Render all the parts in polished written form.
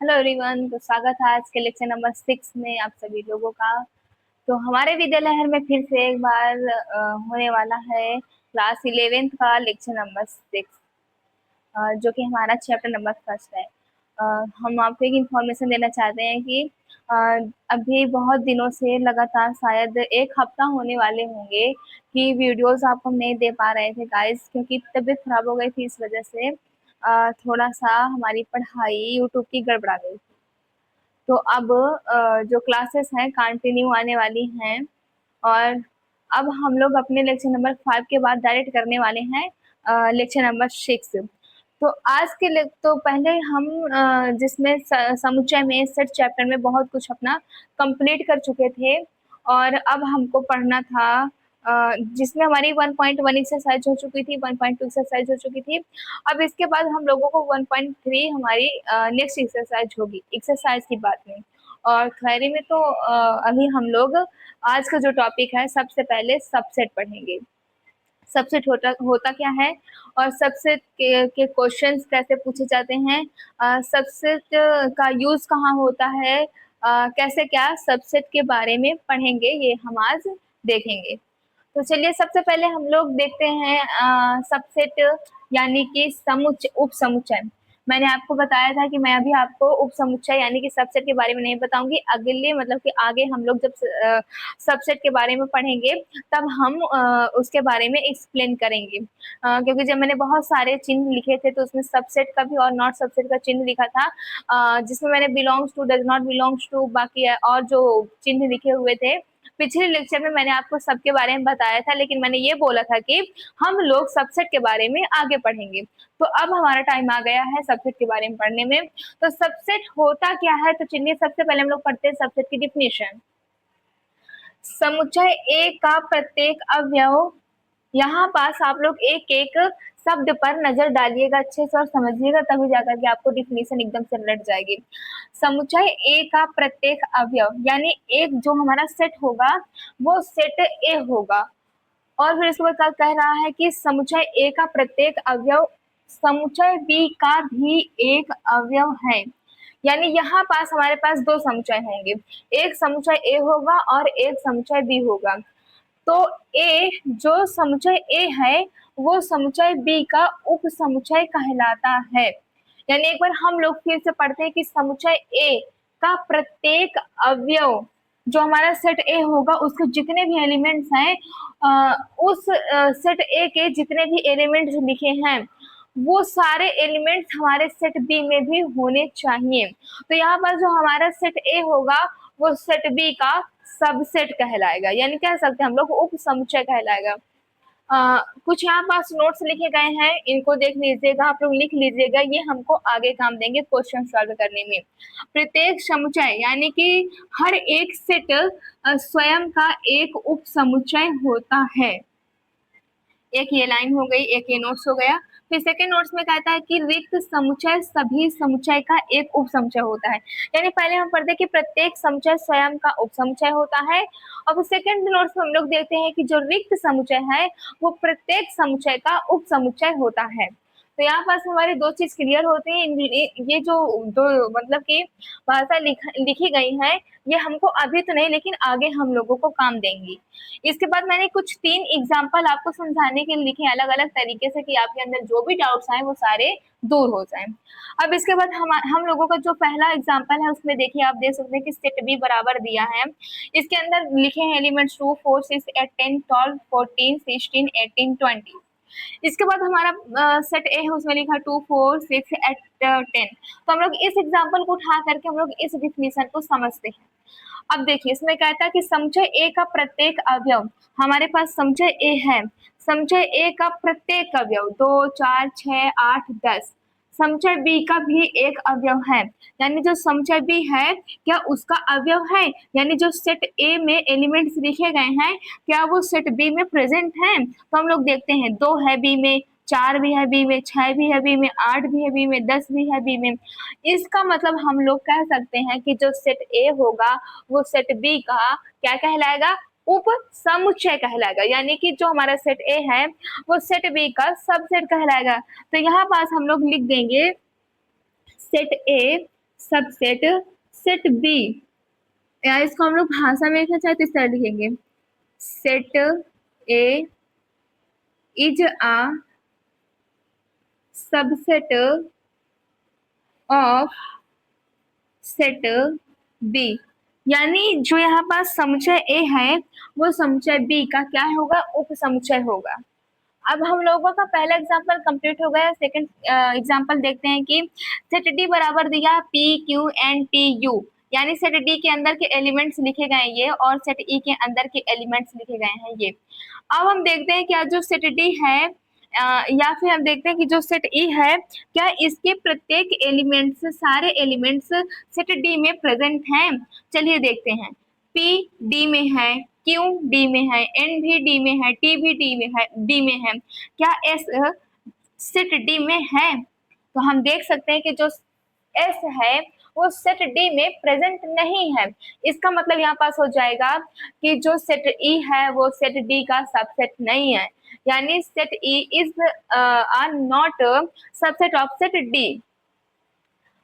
Hello everyone, तो स्वागत है आज के लेक्चर नंबर 6 में आप सभी लोगों का। तो हमारे विद्यालय में फिर से एक बार होने वाला है क्लास 11th का लेक्चर नंबर 6, जो कि हमारा चैप्टर नंबर फर्स्ट है। हम आपको एक इन्फॉर्मेशन देना चाहते हैं कि अ, अभी बहुत दिनों से लगातार शायद एक हफ्ता होने वाले होंगे कि वीडियोस आपको नहीं दे पा रहे थे गाइस, क्योंकि तबीयत खराब हो गई थी। इस वजह से थोड़ा सा हमारी पढ़ाई यूट्यूब की गड़बड़ा गई। तो अब जो क्लासेस हैं कंटिन्यू आने वाली हैं, और अब हम लोग अपने लेक्चर नंबर 5 के बाद डायरेक्ट करने वाले हैं लेक्चर नंबर 6। तो आज के तो पहले हम जिसमें समुच्चय में सेट चैप्टर में बहुत कुछ अपना कंप्लीट कर चुके थे, और अब हमको पढ़ना था जिसमें हमारी 1.1 एक्सरसाइज हो चुकी थी, 1.2 एक्सरसाइज हो चुकी थी। अब इसके बाद हम लोगों को 1.3 हमारी नेक्स्ट एक्सरसाइज होगी, एक्सरसाइज की बात में। और थ्योरी में तो अभी हम लोग आज का जो टॉपिक है, सबसे पहले सबसेट पढ़ेंगे। सबसेट होता क्या है, और सबसेट के क्वेश्चंस कैसे पूछे जाते हैं, सबसेट का यूज कहाँ होता है, कैसे क्या सबसेट के बारे में पढ़ेंगे, ये हम आज देखेंगे। तो चलिए सबसे पहले हम लोग देखते हैं सबसेट यानी कि समुच्चय, उप समुच्चय। मैंने आपको बताया था कि मैं अभी आपको उप समुच्चय यानी कि सबसेट के बारे में नहीं बताऊंगी। अगले मतलब कि आगे हम लोग जब सबसेट के बारे में पढ़ेंगे तब हम उसके बारे में एक्सप्लेन करेंगे, क्योंकि जब मैंने बहुत सारे चिन्ह लिखे थे तो उसमें सबसेट का भी और नॉट सबसेट का चिन्ह लिखा था, जिसमें मैंने belongs to, does not belongs to, बाकी और जो चिन्ह लिखे हुए थे। पिछले लेक्चर में मैंने आपको सबके बारे में बताया था, लेकिन मैंने ये बोला था कि हम लोग सबसेट के बारे में आगे पढ़ेंगे। तो अब हमारा टाइम आ गया है सबसेट के बारे में पढ़ने में। तो सबसेट होता क्या है, तो चलिए सबसे पहले हम लोग पढ़ते हैं सबसेट की डिफिनेशन। समुच्चय ए का प्रत्येक अवयव, यहाँ पास आप लोग एक एक शब्द पर नजर डालिएगा अच्छे से और समझिएगा, तभी जाकर के आपको डिफिनेशन एकदम से लट जाएगी। समुच्चय ए का प्रत्येक अवयव यानी एक जो हमारा सेट होगा वो सेट ए होगा। और फिर इसके बाद कह रहा है कि समुच्चय ए का प्रत्येक अवयव समुच्चय बी का भी एक अवयव है। यानी यहाँ पास हमारे पास दो समुच्चय होंगे, एक समुच्चय ए होगा और एक समुच्चय बी होगा। तो ए जो समुच्चय ए है वो समुच्चय बी का उप समुच्चय कहलाता है। यानी एक बार हम लोग फिर से पढ़ते हैं कि समुच्चय ए का प्रत्येक अवयव जो हमारा सेट ए होगा उसके जितने भी एलिमेंट्स हैं, उस सेट ए के जितने भी एलिमेंट्स लिखे हैं वो सारे एलिमेंट्स हमारे सेट बी में भी होने चाहिए। तो यहाँ पर जो हमारा सेट ए होगा वो सेट बी का सबसेट कहलाएगा, यानी कह सकते हैं हम लोग उप समुच्चय कहलाएगा। कुछ यहाँ पास नोट्स लिखे गए हैं, इनको देख लीजिएगा, आप लोग लिख लीजिएगा, ये हमको आगे काम देंगे क्वेश्चन सॉल्व करने में। प्रत्येक समुच्चय यानी कि हर एक सेट स्वयं का एक उप समुच्चय होता है। एक ये लाइन हो गई, एक ये नोट्स हो गया। फिर सेकंड नोट्स में कहता है कि रिक्त समुच्चय सभी समुच्चय का एक उप समुच्चय होता है। यानी पहले हम पढ़ते कि प्रत्येक समुच्चय स्वयं का उप समुच्चय होता है, और फिर सेकंड नोट्स में हम लोग देखते हैं कि जो रिक्त समुच्चय है वो प्रत्येक समुच्चय का उप समुच्चय होता है। तो यहाँ पास हमारे दो चीज क्लियर होते हैं। ये जो दो मतलब कि भाषा लिखी गई है ये हमको अभी तो नहीं लेकिन आगे हम लोगों को काम देंगी। इसके बाद मैंने कुछ 3 एग्जाम्पल आपको समझाने के लिए लिखे अलग अलग तरीके से कि आपके अंदर जो भी डाउट्स आए वो सारे दूर हो जाएं। अब इसके बाद हम लोगों का जो पहला एग्जाम्पल है उसमें देखिए, आप देख सकते हैं कि सेट बी बराबर दिया है। इसके अंदर लिखे हैं एलिमेंट्स 2 4 6 8 10 12 14 16 18 20। इसके बाद हमारा सेट ए है, उसमें लिखा 2 4 6 8 10। तो हम लोग इस एग्जाम्पल को उठा करके हम लोग इस डिफिनेशन को समझते हैं। अब देखिए इसमें कहता है कि समुच्चय ए का प्रत्येक अवयव, हमारे पास समुच्चय ए है, समुच्चय ए का प्रत्येक अवयव 2 4 6 8 10, समुच्चय बी का भी एक अवयव है। यानी जो समुच्चय बी है क्या उसका अवयव है, यानी जो सेट ए में एलिमेंट्स लिखे गए हैं क्या वो सेट बी में प्रेजेंट है। तो हम लोग देखते हैं 2 है बी में, 4 भी है बी में, 6 भी है बी में, 8 भी है बी में, 10 भी है बी में। इसका मतलब हम लोग कह सकते हैं कि जो सेट ए होगा वो सेट बी का क्या कहलाएगा, उप समुच्चय कहलाएगा। यानी कि जो हमारा सेट ए है वो सेट बी का सबसेट कहलाएगा। तो यहाँ पास हम लोग लिख देंगे set A subset set B, या इसको हम लोग भाषा में लिखना चाहे तो इस तरह लिखेंगे, set A is a subset of set B. यानी जो यहाँ पास समुच्चय ए है वो समुच्चय बी का क्या होगा, उप समुच्चय होगा। अब हम लोगों का पहला एग्जांपल कंप्लीट हो गया। सेकंड एग्जांपल देखते हैं कि सेट डी बराबर दिया P Q and T U, यानी सेट डी के अंदर के एलिमेंट्स लिखे गए ये और सेट ई के अंदर के एलिमेंट्स लिखे गए हैं ये। अब हम देखते हैं क्या जो सेट डी है या फिर हम देखते हैं कि जो सेट ई है क्या इसके प्रत्येक एलिमेंट्स, सारे एलिमेंट्स सेट डी में प्रेजेंट हैं। चलिए देखते हैं, पी डी में है, क्यू डी में है, एन भी डी में है, टी भी डी में है, क्या एस सेट डी में है? तो हम देख सकते हैं कि जो एस है वो सेट डी में प्रेजेंट नहीं है। इसका मतलब यहाँ पास हो जाएगा कि जो सेट ई है वो सेट डी का सबसेट नहीं है, यानी set E is or not subset of set D.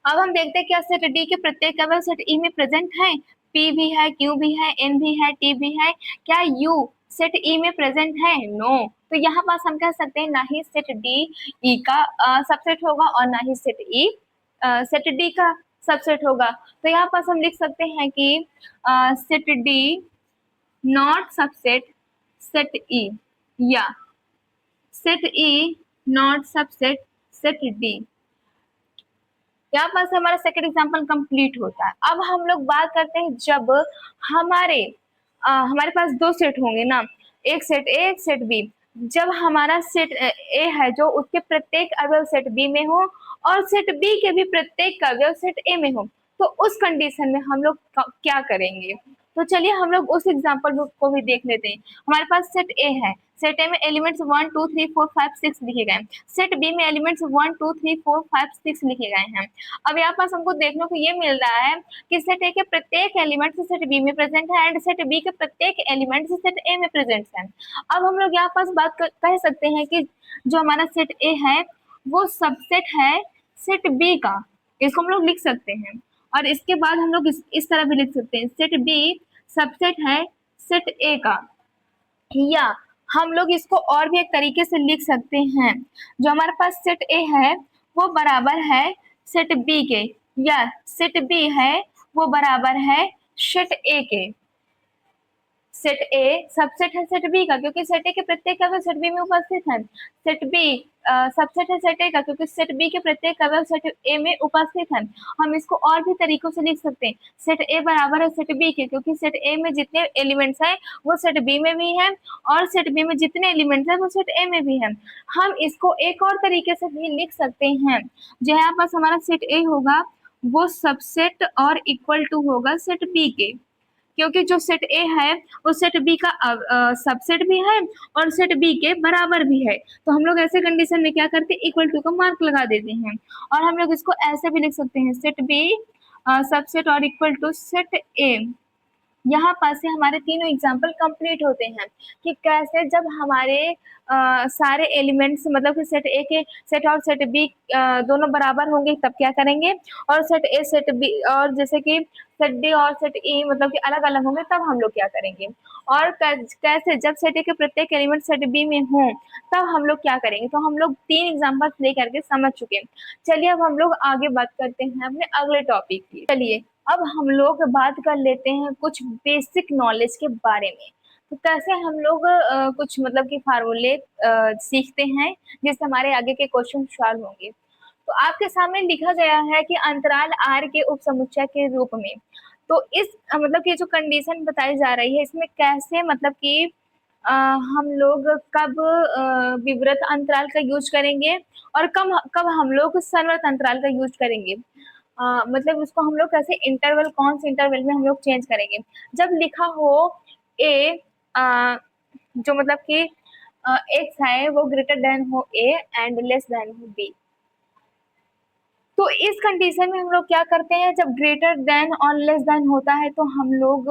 अब हम देखते हैं क्या सेट डी के प्रत्येक अवयव सेट ई में प्रेजेंट है, पी भी है, क्यू भी है, एन भी है, टी भी है, क्या यू सेट ई में प्रेजेंट है? नो। तो यहाँ पास हम कह सकते हैं ना ही सेट डी ई का सबसेट होगा और ना ही सेट ई सेट डी का सबसेट होगा। तो यहाँ पास हम लिख सकते हैं कि set D not subset set E, या set E not subset set D. यहाँ पास हमारा सेकंड एग्जांपल कंप्लीट होता है। अब हम लोग बात करते हैं जब हमारे पास दो सेट होंगे ना, एक सेट ए एक सेट बी। जब हमारा सेट ए है जो उसके प्रत्येक अवयव सेट बी में हो और सेट बी के भी प्रत्येक अवयव सेट ए में हो, तो उस कंडीशन में हम लोग क्या करेंगे? तो चलिए हम लोग उस एग्जांपल को भी देख लेते हैं। हमारे पास सेट ए है, सेट ए में एलिमेंट्स 1 2 3 4 5 6 लिखे गए हैं, सेट बी में एलिमेंट्स 1 2 3 4 5 6 लिखे गए हैं। अब यहाँ पास हमको देखने को ये मिल रहा है कि सेट ए के प्रत्येक एलिमेंट सेट बी में प्रेजेंट है एंड सेट बी के प्रत्येक एलिमेंट सेट ए में प्रेजेंट है। अब हम लोग यहाँ पास बात कह सकते हैं कि जो हमारा सेट ए है वो सबसेट है सेट बी का, इसको हम लोग लिख सकते हैं। और इसके बाद हम लोग इस तरह भी लिख सकते हैं, सेट बी सबसेट है सेट ए का, या हम लोग इसको और भी एक तरीके से लिख सकते हैं, जो हमारे पास सेट ए है वो बराबर है सेट बी के, या सेट बी है वो बराबर है सेट ए के। सेट ए सबसेट है सेट बी का क्योंकि सेट ए के प्रत्येक अवयव सेट बी में उपस्थित है, सेट बी सबसेट है सेट ए का क्योंकि सेट बी के प्रत्येक अवयव सेट ए में उपस्थित है। हम इसको और भी तरीकों से लिख सकते हैं, सेट ए बराबर है सेट बी के क्योंकि सेट ए में जितने एलिमेंट्स हैं वो सेट बी में भी है और सेट बी में जितने एलिमेंट्स हैं वो सेट ए में भी है। हम इसको एक और तरीके से भी लिख सकते हैं, जो यहाँ पास हमारा सेट ए होगा वो सबसेट और इक्वल टू होगा सेट बी के, क्योंकि जो सेट ए है वो सेट बी का सबसेट भी है और सेट बी के बराबर भी है। तो हम लोग ऐसे कंडीशन में क्या करते हैं, इक्वल टू का मार्क लगा देते हैं। और हम लोग इसको ऐसे भी लिख सकते हैं, सेट बी सबसेट और इक्वल टू सेट ए। यहाँ पास से हमारे तीनों एग्जाम्पल कंप्लीट होते हैं कि कैसे जब हमारे सारे एलिमेंट्स मतलब कि सेट ए के सेट और सेट बी दोनों बराबर होंगे तब क्या करेंगे, और सेट ए सेट बी और जैसे कि सेट डी और सेट ई मतलब कि अलग अलग होंगे तब हम लोग क्या करेंगे, और कैसे जब सेट ए के प्रत्येक एलिमेंट सेट बी में हों तब हम लोग क्या करेंगे। तो हम लोग 3 एग्जाम्पल्स लेकर के समझ चुके हैं। चलिए अब हम लोग आगे बात करते हैं अपने अगले टॉपिक की। चलिए अब हम लोग बात कर लेते हैं कुछ बेसिक नॉलेज के बारे में। तो कैसे हम लोग कुछ मतलब कि फार्मूले सीखते हैं जिससे हमारे आगे के क्वेश्चन सॉल्व होंगे। तो आपके सामने लिखा गया है कि अंतराल आर के उपसमुच्चय के रूप में, तो इस मतलब कि जो कंडीशन बताई जा रही है इसमें कैसे मतलब कि हम लोग कब विवृत अंतराल का यूज करेंगे और कब हम लोग संवृत अंतराल का यूज करेंगे। मतलब उसको हम लोग कैसे इंटरवल कौन से इंटरवल में हम लोग चेंज करेंगे। जब लिखा हो ए जो मतलब कि एक्स है वो ग्रेटर देन हो ए एंड लेस देन हो बी, तो इस कंडीशन में हम लोग क्या करते हैं, जब ग्रेटर देन और लेस देन होता है तो हम लोग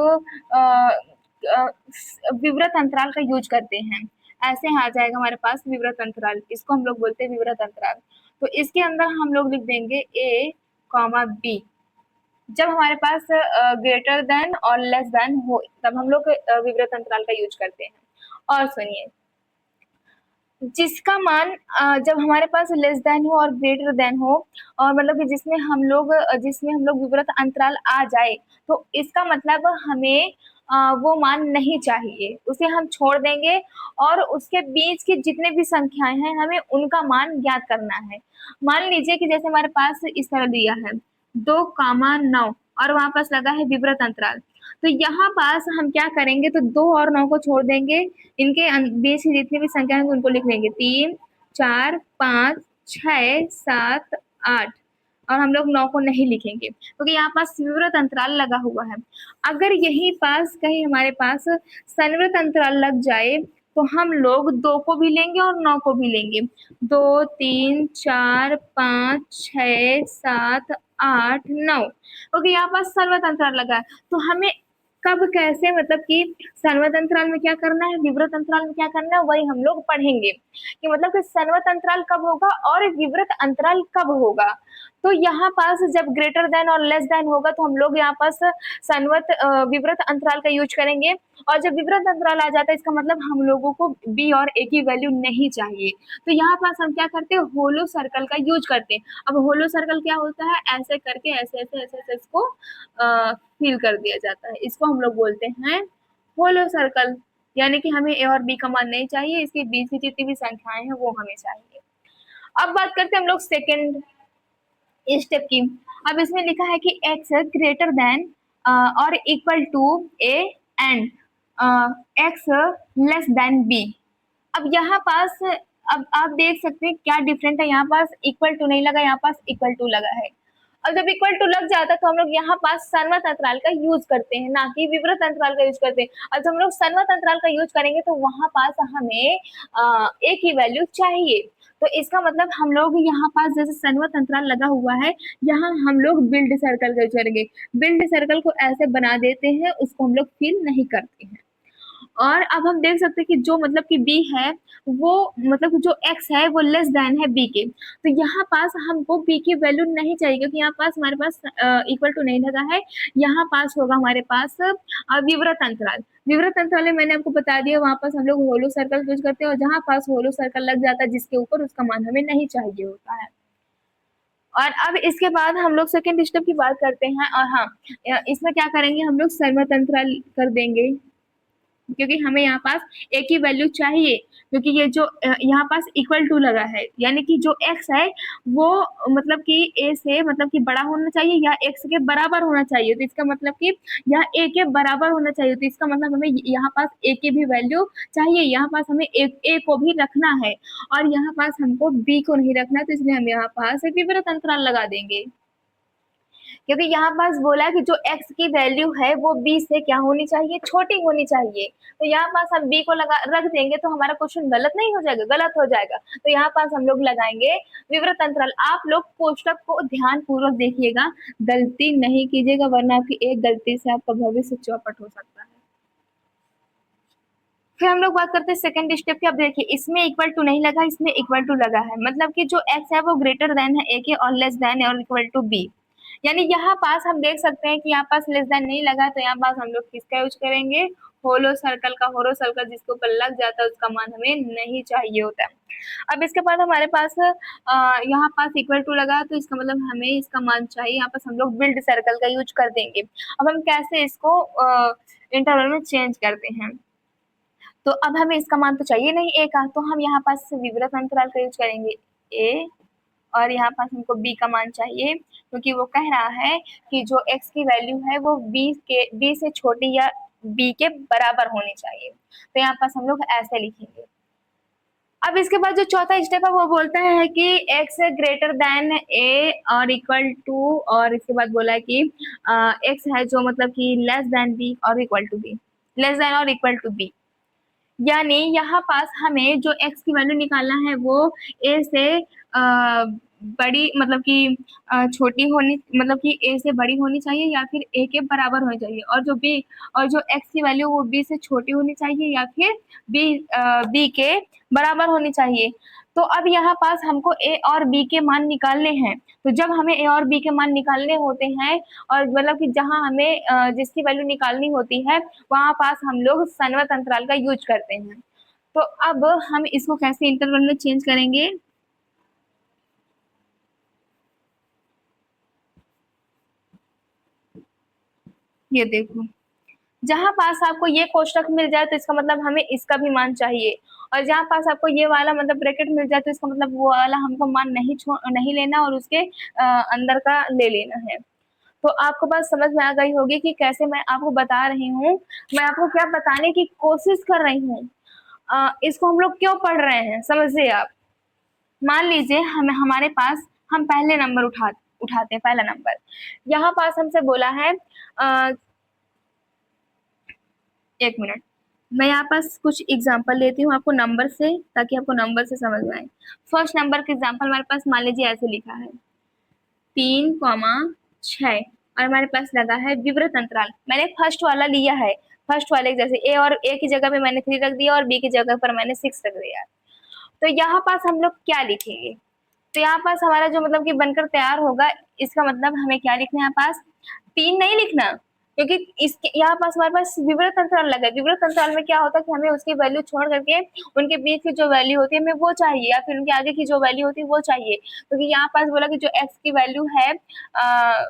विवृत अंतराल का यूज करते हैं। ऐसे आ जाएगा हमारे पास विवृत अंतराल, इसको हम लोग बोलते हैं विवृत अंतराल। तो इसके अंदर हम लोग लिख देंगे ए कॉमा बी, जब हमारे पास ग्रेटर देन और लेस देन हो तब हम लोग विवृत अंतराल का यूज करते हैं। और सुनिए, जिसका मान जब हमारे पास लेस देन हो और ग्रेटर देन हो, और मतलब कि जिसमें हम लोग विवृत अंतराल आ जाए, तो इसका मतलब हमें वो मान नहीं चाहिए, उसे हम छोड़ देंगे। और उसके बीच की जितने भी संख्याएं हैं हमें उनका मान ज्ञात करना है। मान लीजिए कि जैसे हमारे पास इस तरह दिया है 2, 9 और वहां पास लगा है विवृत अंतराल, तो यहाँ पास हम क्या करेंगे, तो 2 और 9 को छोड़ देंगे, इनके बीच की जितनी भी संख्या है उनको लिख लेंगे 3, 4, 5, 6, 7, 8, और हम लोग 9 को नहीं लिखेंगे क्योंकि यहाँ पास विवृत अंतराल लगा हुआ है। अगर यही पास कहीं हमारे पास सन्वृत अंतराल लग जाए तो हम लोग 2 को भी लेंगे और 9 को भी लेंगे। 2, 3, 4, 5, 6, 7, 8, 9, क्योंकि यहाँ पास सर्वत अंतराल लगा है। तो हमें कब कैसे मतलब कि सर्वत अंतराल में क्या करना है, विवृत अंतराल में क्या करना है, वही हम लोग पढ़ेंगे कि मतलब कि सर्वत अंतराल कब होगा और विवृत अंतराल कब होगा। तो यहाँ पास जब ग्रेटर देन और लेस देन होगा तो हम लोग यहाँ पास विवृत अंतराल का यूज करेंगे। और जब विवृत अंतराल आ जाता है इसका मतलब हम लोगों को बी और ए की वैल्यू नहीं चाहिए, तो यहाँ पास हम क्या करते हैं, होलो सर्कल का यूज करते हैं। अब होलो सर्कल क्या होता है, ऐसे करके ऐसे ऐसे ऐसे ऐसे इसको फिल कर दिया जाता है, इसको हम लोग बोलते हैं होलो सर्कल। यानी कि हमें ए और बी का मान नहीं चाहिए, इसके बीच की जितनी भी संख्याएं हैं वो हमें चाहिए। अब बात करते हैं हम लोग सेकेंड स्टेप की। अब इसमें लिखा है कि x ग्रेटर देन और equal to a and x less than b। अब यहाँ पास अब आप देख सकते हैं क्या डिफरेंट है, यहाँ पास इक्वल टू नहीं लगा, यहाँ पास इक्वल टू लगा है। अब जब इक्वल टू लग जाता है तो हम लोग यहाँ पास सर्वत अंतराल का यूज करते हैं, ना कि विवृत अंतराल का यूज करते हैं। और जब हम लोग सर्वत अंतराल का यूज करेंगे तो वहां पास हमें ए की वैल्यू चाहिए। तो इसका मतलब हम लोग यहाँ पास जैसे सर्वत अंतराल लगा हुआ है, यहाँ हम लोग बिल्ड सर्कल का यूज करेंगे। बिल्ड सर्कल को ऐसे बना देते हैं, उसको हम लोग फिल नहीं करते हैं। और अब हम देख सकते हैं कि जो मतलब कि बी है वो मतलब जो एक्स है वो लेस देन है बी के, तो यहाँ पास हमको बी की वैल्यू नहीं चाहिए क्योंकि यहाँ पास हमारे पास इक्वल टू नहीं लगा है। यहाँ पास होगा हमारे पास विवृत अंतराल। विवृत अंतराल में मैंने आपको बता दिया, वहां पास हम लोग होलो सर्कल यूज करते हैं, और जहाँ पास होलो सर्कल लग जाता है जिसके ऊपर, उसका मान हमें नहीं चाहिए होता है। और अब इसके बाद हम लोग सेकेंड स्टेप की बात करते हैं। और हाँ, इसमें क्या करेंगे, हम लोग सर्वत अंतराल कर देंगे क्योंकि हमें यहाँ पास ए की वैल्यू चाहिए, क्योंकि ये जो यहाँ पास इक्वल टू लगा है, यानी कि जो एक्स है वो मतलब कि ए से मतलब कि बड़ा होना चाहिए या एक्स के बराबर होना चाहिए, तो इसका मतलब कि यह ए के बराबर होना चाहिए, तो इसका मतलब हमें यहाँ पास ए की भी वैल्यू चाहिए। यहाँ पास हमें ए को भी रखना है और यहाँ पास हमको बी को नहीं रखना, तो इसलिए हम यहाँ पास विवृत अंतराल लगा देंगे। क्योंकि यहाँ पास बोला कि जो x की वैल्यू है वो b से क्या होनी चाहिए, छोटी होनी चाहिए, तो यहाँ पास हम b को लगा रख देंगे तो हमारा क्वेश्चन गलत नहीं हो जाएगा, गलत हो जाएगा। तो यहाँ पास हम लोग लगाएंगे विवृत अंतराल। आप लोग कोष्टक को ध्यान पूर्वक देखिएगा, गलती नहीं कीजिएगा वरना आपकी एक गलती से आपका भविष्य चौपट हो सकता है। फिर हम लोग बात करते हैं सेकंड स्टेप की। अब देखिए इसमें इक्वल टू नहीं लगा, इसमें इक्वल टू लगा है, मतलब कि जो x है वो ग्रेटर देन है a के और लेस देन है और इक्वल टू b। यानी यहाँ पास हम देख सकते हैं कि यहाँ पास लेस देन नहीं लगा, तो यहाँ पास हम लोग किसका यूज करेंगे, होलो सर्कल का। होलो सर्कल जिसके ऊपर लग जाता है उसका मान हमें नहीं चाहिए होता है। अब इसके बाद हमारे पास यहाँ पास इक्वल टू लगा, तो इसका मतलब हमें इसका मान चाहिए, यहाँ पास हम लोग बिल्ड सर्कल का यूज कर देंगे। अब हम कैसे इसको इंटरवल में चेंज करते हैं, तो अब हमें इसका मान तो चाहिए नहीं ए का, तो हम यहाँ पास विवृत अंतराल का यूज करेंगे ए, और यहाँ पास हमको b का मान चाहिए क्योंकि वो कह रहा है कि जो x की वैल्यू है वो b से छोटी या b के बराबर होनी चाहिए, तो यहाँ पास हम लोग ऐसे लिखेंगे। अब इसके बाद जो चौथा स्टेप है वो बोलता है कि x ग्रेटर देन a और इक्वल टू, और इसके बाद बोला है कि x है जो मतलब कि लेस देन b और equal to b, less than और इक्वल टू b। यानी यहाँ पास हमें जो x की वैल्यू निकालना है वो a से बड़ी मतलब कि छोटी होनी, मतलब कि a से बड़ी होनी चाहिए या फिर a के बराबर होनी चाहिए, और जो x की वैल्यू वो b से छोटी होनी चाहिए या फिर b के बराबर होनी चाहिए। तो अब यहाँ पास हमको ए और बी के मान निकालने हैं। तो जब हमें ए और बी के मान निकालने होते हैं और मतलब कि जहाँ हमें जिसकी वैल्यू निकालनी होती है वहां पास हम लोग सन्वत अंतराल का यूज करते हैं। तो अब हम इसको कैसे इंटरवल में चेंज करेंगे, ये देखो, जहां पास आपको ये कोष्टक मिल जाए तो इसका मतलब हमें इसका भी मान चाहिए, और जहां पास आपको ये वाला मतलब ब्रैकेट मिल जाए तो इसका मतलब वो वाला हमको मान नहीं लेना और उसके अंदर का ले लेना है। तो आपको बात समझ में आ गई होगी कि कैसे मैं आपको बता रही हूँ, मैं आपको क्या बताने की कोशिश कर रही हूँ। इसको हम लोग क्यों पढ़ रहे हैं समझिए आप। मान लीजिए हमारे पास हम पहले नंबर उठाते हैं, पहला नंबर यहाँ पास हमसे बोला है 1 मिनट, मैं यहाँ पास कुछ एग्जांपल लेती हूँ आपको नंबर से, ताकि आपको नंबर से समझ में आए। फर्स्ट नंबर का एग्जांपल हमारे पास मान लीजिए ऐसे लिखा है 3,6 और हमारे पास लगा है विवृत अंतराल। मैंने फर्स्ट वाला लिया है, फर्स्ट वाले जैसे ए और ए की जगह पे मैंने 3 रख दिया और बी की जगह पर मैंने 6 रख दिया। तो यहाँ पास हम लोग क्या लिखेंगे, तो यहाँ पास हमारा जो मतलब कि बनकर तैयार होगा, इसका मतलब हमें क्या लिखना है, यहाँ पास 3 नहीं लिखना, क्योंकि इसके यहाँ पास हमारे पास विवृत अंतराल लगा है। विवृत अंतराल में क्या होता है कि हमें उसकी वैल्यू छोड़ करके उनके बीच की जो वैल्यू होती है हमें वो चाहिए, या फिर उनके आगे की जो वैल्यू होती है वो चाहिए। क्योंकि यहाँ पास बोला कि जो एक्स की वैल्यू है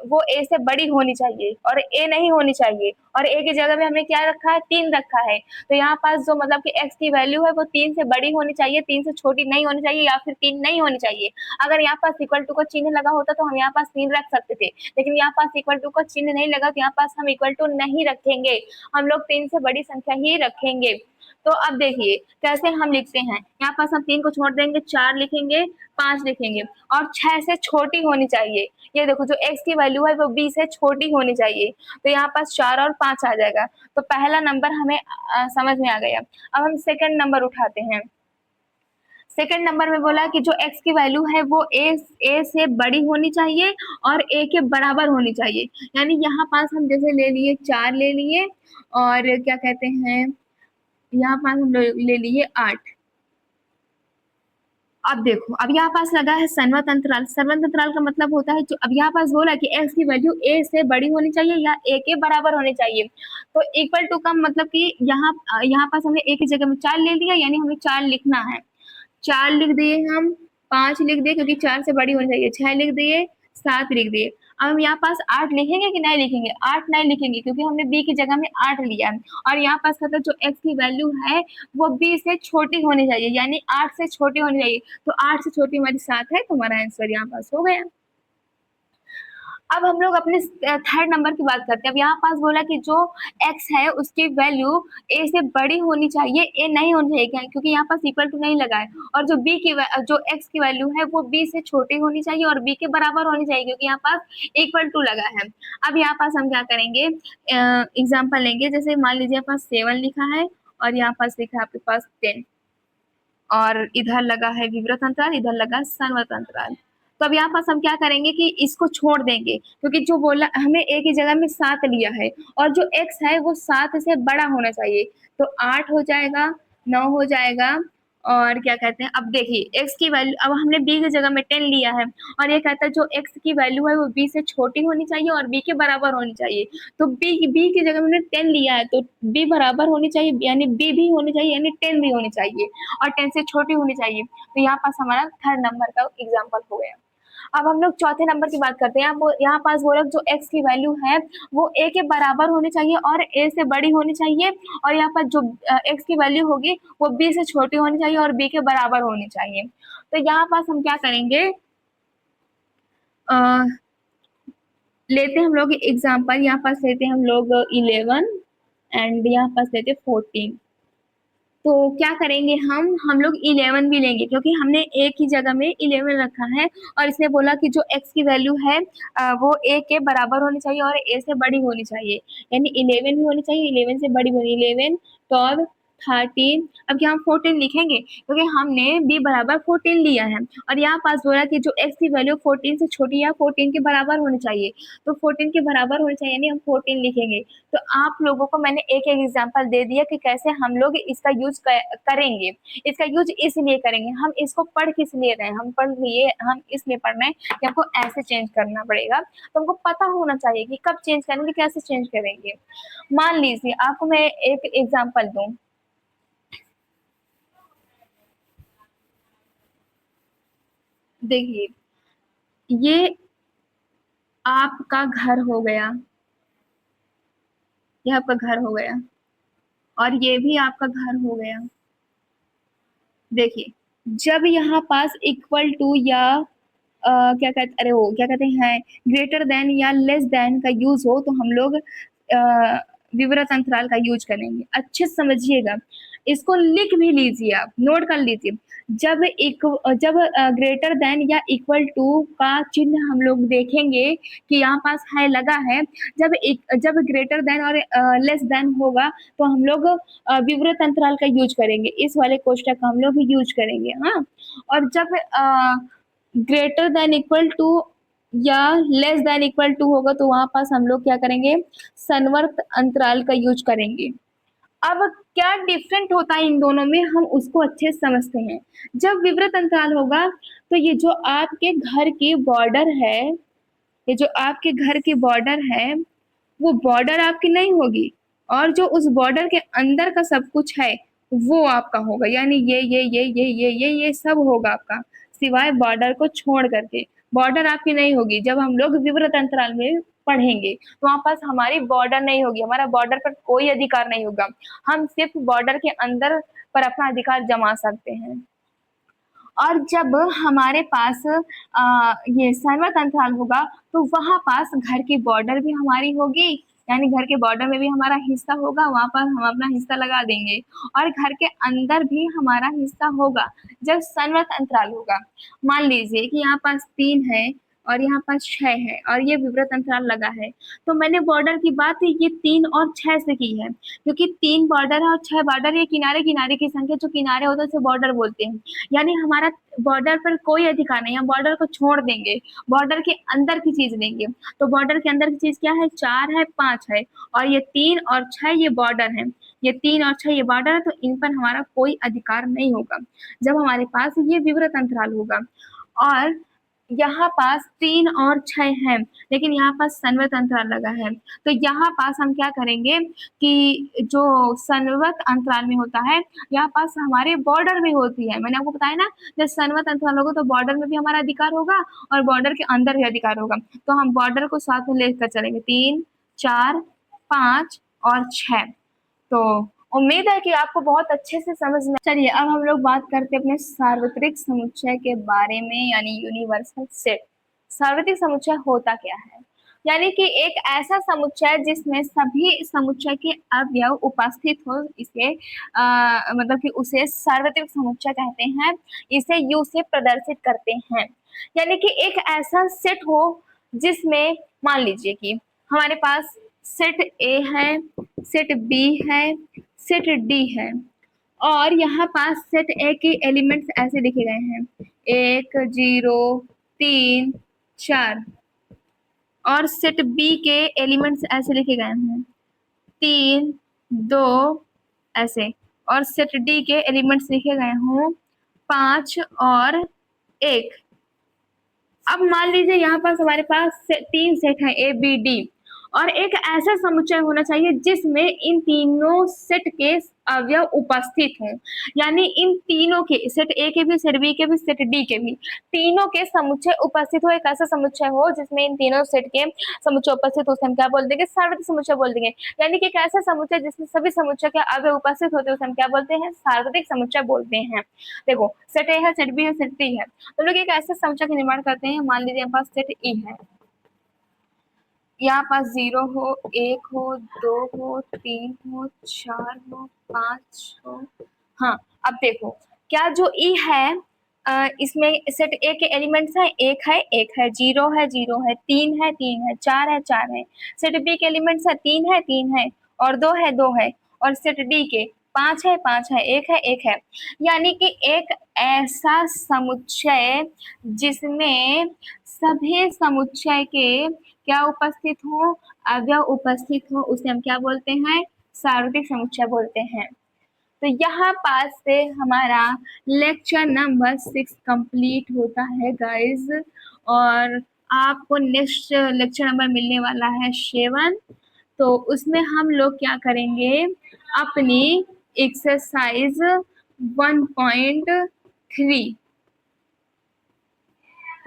वो ए से बड़ी होनी चाहिए और ए नहीं होनी चाहिए, और ए की जगह में हमने क्या रखा है, 3 रखा है। तो यहाँ पास जो मतलब कि एक्स की वैल्यू है वो 3 से बड़ी होनी चाहिए, 3 से छोटी नहीं होनी चाहिए, या फिर 3 नहीं होनी चाहिए। अगर यहाँ पास इक्वल टू का चिन्ह लगा होता तो हम यहाँ पास 3 रख सकते थे, लेकिन यहाँ पास इक्वल टू का चिन्ह नहीं लगा तो यहाँ पास हम इक्वल टू नहीं रखेंगे, हम लोग 3 से बड़ी संख्या ही रखेंगे। तो अब देखिए कैसे हम लिखते हैं, यहाँ पास हम 3 को छोड़ देंगे, 4 लिखेंगे, 5 लिखेंगे, और 6 से छोटी होनी चाहिए। ये देखो जो x की वैल्यू है वो b से छोटी होनी चाहिए, तो यहाँ पास 4 और 5 आ जाएगा। तो पहला नंबर हमें समझ में आ गया। अब हम सेकंड नंबर उठाते हैं। सेकंड नंबर में बोला कि जो x की वैल्यू है वो a से बड़ी होनी चाहिए और a के बराबर होनी चाहिए। यानी यहाँ पास हम जैसे ले लिए 4 ले लिए, और क्या कहते हैं यहाँ पास हम ले लिए 8। अब देखो अब यहाँ पास लगा है सन्वत अंतराल। सन्वत अंतराल का मतलब होता है जो अब यहाँ पास बोला कि x की वैल्यू a से बड़ी होनी चाहिए या a के बराबर होनी चाहिए। तो इक्वल टू का मतलब कि यहाँ पास हमने a की जगह में 4 ले लिया, यानी हमें 4 लिखना है। 4 लिख दिए, हम 5 लिख दिए क्योंकि 4 से बड़ी होनी चाहिए, 6 लिख दिए, 7 लिख दिए। अब हम यहाँ पास 8 लिखेंगे कि नहीं लिखेंगे, 8 नहीं लिखेंगे क्योंकि हमने b की जगह में 8 लिया है। और यहाँ पास मतलब जो x की वैल्यू है वो b से छोटी होनी चाहिए, यानी 8 से छोटी होनी चाहिए। तो 8 से छोटी हमारी 7 है, तो हमारा आंसर यहाँ पास हो गया। अब हम लोग अपने थर्ड नंबर की बात करते हैं। अब यहाँ पास बोला कि जो x है उसकी वैल्यू a से बड़ी होनी चाहिए, a नहीं होनी चाहिए, क्या क्योंकि यहाँ पास इक्वल टू नहीं लगा है। और जो जो x की वैल्यू है वो b से छोटी होनी चाहिए और b के बराबर होनी चाहिए, क्योंकि यहाँ पास इक्वल टू लगा है। अब यहाँ पास हम क्या करेंगे, एग्जाम्पल लेंगे। जैसे मान लीजिए यहाँ पास 7 लिखा है और यहाँ पास लिखा है आपके पास 10, और इधर लगा है विवृत अंतराल, इधर लगा सन्वत अंतराल। तो अब यहाँ पास हम क्या करेंगे कि इसको छोड़ देंगे, क्योंकि जो बोला हमें a की जगह में 7 लिया है और जो x है वो 7 से बड़ा होना चाहिए। तो 8 हो जाएगा, 9 हो जाएगा, और क्या कहते हैं, अब देखिए x की वैल्यू, अब हमने b की जगह में 10 लिया है और ये कहता है जो x की वैल्यू है वो b से छोटी होनी चाहिए और b के बराबर होनी चाहिए। तो b की जगह में 10 लिया है तो b बराबर होनी चाहिए, यानी b भी होनी चाहिए, यानी 10 भी होनी चाहिए, और 10 से छोटी होनी चाहिए। तो यहाँ पास हमारा थर्ड नंबर का एग्जाम्पल हो गया। अब हम लोग चौथे नंबर की बात करते हैं। यहाँ पास बोला जो x की वैल्यू है वो a के बराबर होनी चाहिए और a से बड़ी होनी चाहिए, और यहाँ पर जो x की वैल्यू होगी वो b से छोटी होनी चाहिए और b के बराबर होनी चाहिए। तो यहाँ पास हम क्या करेंगे, लेते हैं हम लोग एग्जाम्पल, यहाँ पास लेते हैं हम लोग 11 एंड यहाँ पास लेते हैं 14। तो क्या करेंगे, हम लोग 11 भी लेंगे क्योंकि हमने a की जगह में 11 रखा है, और इसने बोला कि जो x की वैल्यू है वो a के बराबर होनी चाहिए और a से बड़ी होनी चाहिए, यानी 11 भी होनी चाहिए, 11 से बड़ी होनी, 11, 12, 13, अब यहाँ 14 लिखेंगे क्योंकि हमने b बराबर 14 लिया है और यहाँ पास बोला कि जो x की वैल्यू 14 से छोटी या 14 के बराबर होनी चाहिए, तो 14 के बराबर होनी चाहिए, यानी हम 14 लिखेंगे। तो आप लोगों को मैंने एक एक एग्जांपल दे दिया कि कैसे हम लोग इसका यूज करेंगे। इसका यूज इसलिए करेंगे, हम इसको पढ़ किस लिए रहे हैं, हम इसलिए पढ़ रहे हैं कि हमको ऐसे चेंज करना पड़ेगा, तो हमको पता होना चाहिए कि कब चेंज करेंगे, कैसे चेंज करेंगे। मान लीजिए आपको मैं एक एग्जांपल दूं, देखिए ये आपका घर हो गया, यह आपका घर हो गया और ये भी आपका घर हो गया। देखिए जब यहाँ पास इक्वल टू या क्या कहते, अरे वो क्या कहते हैं, ग्रेटर देन या लेस देन का यूज हो तो हम लोग विवृत अंतराल का यूज करेंगे। अच्छे से समझिएगा, इसको लिख भी लीजिए, आप नोट कर लीजिए। जब ग्रेटर देन या इक्वल टू का चिन्ह हम लोग देखेंगे कि यहाँ पास है लगा है, जब ग्रेटर देन और लेस देन होगा तो हम लोग विवृत अंतराल का यूज करेंगे, इस वाले कोष्टक का हम लोग यूज करेंगे। हाँ, और जब ग्रेटर देन इक्वल टू या लेस देन इक्वल टू होगा तो वहां पास हम लोग क्या करेंगे, संवर्त अंतराल का यूज करेंगे। अब क्या डिफरेंट होता है इन दोनों में, हम उसको अच्छे से समझते हैं। जब विवृत अंतराल होगा तो ये जो आपके घर की बॉर्डर है, ये जो आपके घर की बॉर्डर है वो बॉर्डर आपकी नहीं होगी, और जो उस बॉर्डर के अंदर का सब कुछ है वो आपका होगा, यानी ये सब होगा आपका, सिवाय बॉर्डर को छोड़ करके। बॉर्डर आपकी नहीं होगी। जब हम लोग विवृत अंतराल में पढ़ेंगे तो वहां पास हमारी बॉर्डर नहीं होगी, हमारा बॉर्डर पर कोई अधिकार नहीं होगा, हम सिर्फ बॉर्डर के अंदर पर अपना अधिकार जमा सकते हैं। और जब हमारे पास ये सर्वत अंतराल होगा तो वहां पास घर की बॉर्डर भी हमारी होगी, यानी घर के बॉर्डर में भी हमारा हिस्सा होगा, वहां पर हम अपना हिस्सा लगा देंगे, और घर के अंदर भी हमारा हिस्सा होगा जब संवर्त अंतराल होगा। मान लीजिए कि यहाँ पास 3 है और यहाँ पास 6 है और ये विवृत अंतराल लगा है, तो मैंने बॉर्डर की बात ये 3 और 6 से की है, क्योंकि 3 बॉर्डर है और 6 बॉर्डर, ये किनारे किनारे की संख्या, जो किनारे होते हैं उसे बॉर्डर बोलते हैं, यानी हमारा बॉर्डर पर कोई अधिकार नहीं, हम बॉर्डर को छोड़ देंगे, बॉर्डर के अंदर की चीज लेंगे। तो बॉर्डर के अंदर की चीज क्या है, 4 है, 5 है, और ये 3 और 6 ये बॉर्डर है, ये 3 और 6 ये बॉर्डर है, तो इन पर हमारा कोई अधिकार नहीं होगा जब हमारे पास ये विवृत अंतराल होगा। और यहाँ पास 3 और 6 है लेकिन यहाँ पास संवर्त अंतराल लगा है, तो यहाँ पास हम क्या करेंगे कि जो संवर्त अंतराल में होता है यहाँ पास हमारे बॉर्डर में होती है, मैंने आपको बताया ना, जब संवर्त अंतराल होगा तो बॉर्डर में भी हमारा अधिकार होगा और बॉर्डर के अंदर भी अधिकार होगा, तो हम बॉर्डर को साथ में लेकर चलेंगे, 3, 4, 5 और 6। तो उम्मीद है कि आपको बहुत अच्छे से समझ में। चलिए अब हम लोग बात करते हैं अपने सार्वत्रिक समुच्चय के बारे में, यानी यूनिवर्सल सेट। सार्वत्रिक समुच्चय होता क्या है, यानी कि एक ऐसा समुच्चय जिसमें सभी समुच्चय के अवयव उपस्थित हो, इसे मतलब कि उसे सार्वत्रिक समुच्चय कहते हैं, इसे यू से प्रदर्शित करते हैं। यानी कि एक ऐसा सेट हो जिसमें मान लीजिए कि हमारे पास सेट ए है, सेट बी है, सेट डी है, और यहाँ पास सेट ए के एलिमेंट्स ऐसे लिखे गए हैं 1, 0, 3, 4, और सेट बी के एलिमेंट्स ऐसे लिखे गए हैं 3, 2 ऐसे, और सेट डी के एलिमेंट्स लिखे गए हों 5 और 1। अब मान लीजिए यहाँ पास हमारे पास 3 सेट है ए बी डी, और एक ऐसा समुच्चय होना चाहिए जिसमें इन तीनों सेट के अवयव उपस्थित हों, यानी इन तीनों के, सेट ए के भी, सेट बी के भी, सेट डी के भी, तीनों के समुच्चय उपस्थित हो। एक ऐसा समुच्चय हो जिसमें इन तीनों सेट के समुच्चय उपस्थित हो, उसे हम क्या बोल देंगे, सार्वत्रिक समुच्चय बोल देंगे। यानी कि एक ऐसा समुच्चय जिसमें सभी समुच्चय के अवयव उपस्थित होते हैं उसे हम क्या बोलते हैं, सार्वत्रिक समुच्चय बोलते हैं। देखो सेट ए है, सेट बी है, सेट डी है, तो लोग एक ऐसे समुच्चय का निर्माण करते हैं। मान लीजिए हमारे पास सेट ई है, यहाँ पास 0 हो, 1 हो, 2 हो, 3 हो, 4 हो, 5 हो। हाँ, अब देखो क्या जो ई है इसमें सेट ए के एलिमेंट्स है, 1 है, 1 है, 0 है, 0 है, 3 है, 3 है, 4 है, 4 है। सेट बी के एलिमेंट्स है 3 है, 3 है, और 2 है, 2 है, और सेट डी के पांच है, एक है, यानी कि एक ऐसा समुच्चय जिसमें सभी समुच्चय के क्या उपस्थित हो, अवयव उपस्थित हो, उसे हम क्या बोलते हैं, सार्वत्रिक समुच्चय बोलते हैं। तो यहाँ पास से हमारा लेक्चर नंबर 6 कंप्लीट होता है गाइस, और आपको नेक्स्ट लेक्चर नंबर मिलने वाला है 7। तो उसमें हम लोग क्या करेंगे, अपनी एक्सरसाइज 1.3।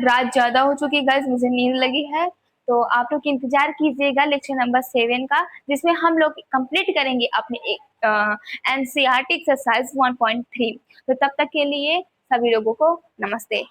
रात ज्यादा हो चुकी गाइस, मुझे नींद लगी है, तो आप लोग इंतजार कीजिएगा लेक्चर नंबर 7 का, जिसमें हम लोग कंप्लीट करेंगे अपने एनसीईआरटी एक्सरसाइज 1.3। तो तब तक के लिए सभी लोगों को नमस्ते।